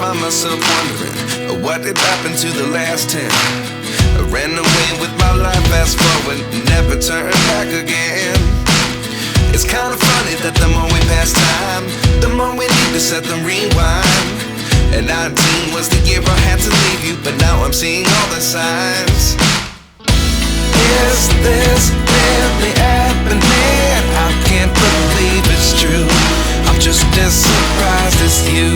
find myself wondering what did happen to the last 10. I ran away with my life, fast forward, never turn back again. It's kinda funny that the more we pass time, the more we need to set the rewind. And 19 was the year I had to leave you, but now I'm seeing all the signs. Is this really happening? I can't believe it's true. I'm just as surprised as you.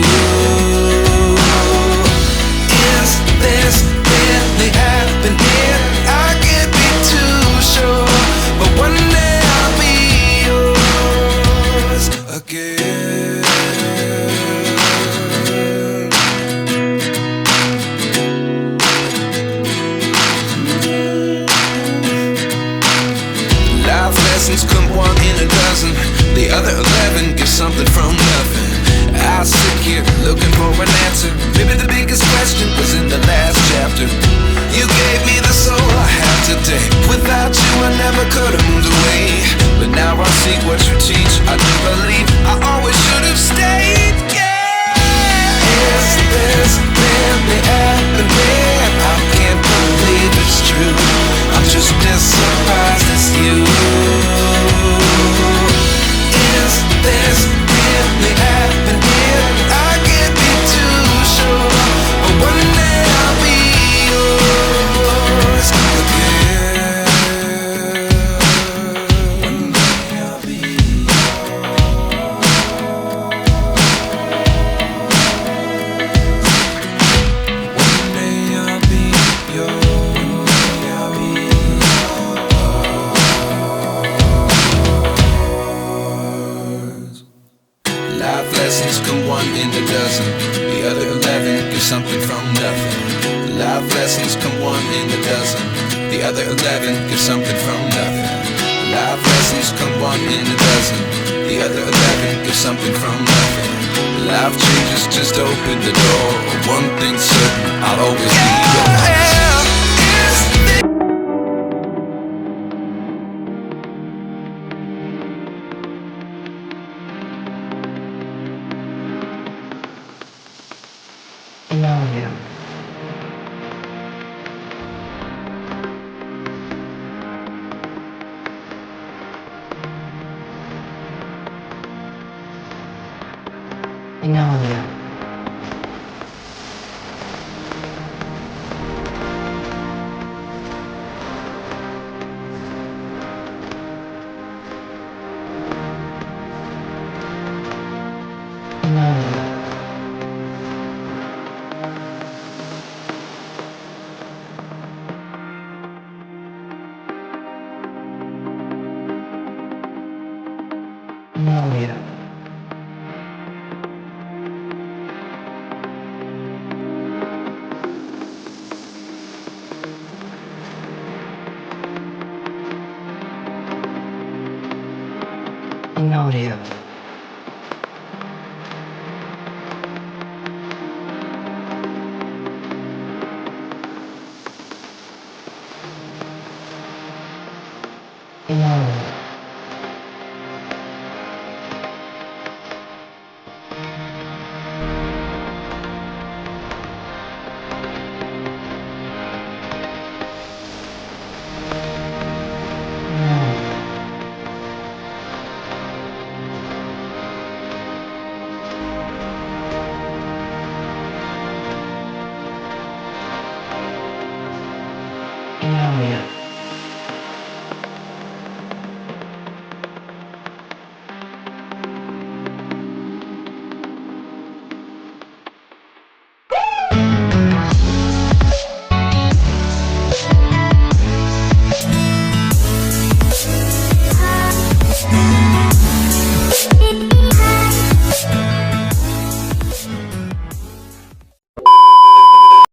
Is this really happening? I can't be too sure, but one day I'll be yours again. Life lessons come one in a dozen. The other 11 give something from nothing. I sit here looking for an answer. Maybe the biggest question was in the last chapter. You gave me the soul I have today. Without you I never could have moved away. But now I see what you teach. I do believe I always should have stayed. Yeah. Is this really happening? I can't believe it's true. I'm just as surprised as you. Is this really happening? I can't be too sure, but one day I'll be yours again. One day I'll be One day I'll be yours. I'll be yours. Life lessons come one in a dozen. The other 11 give something from nothing. Life lessons come one in a dozen. The other 11 give something from nothing. Life lessons come one in a dozen. The other 11 give something from nothing. Life changes just open the door. One thing's certain, I'll always be yours. No,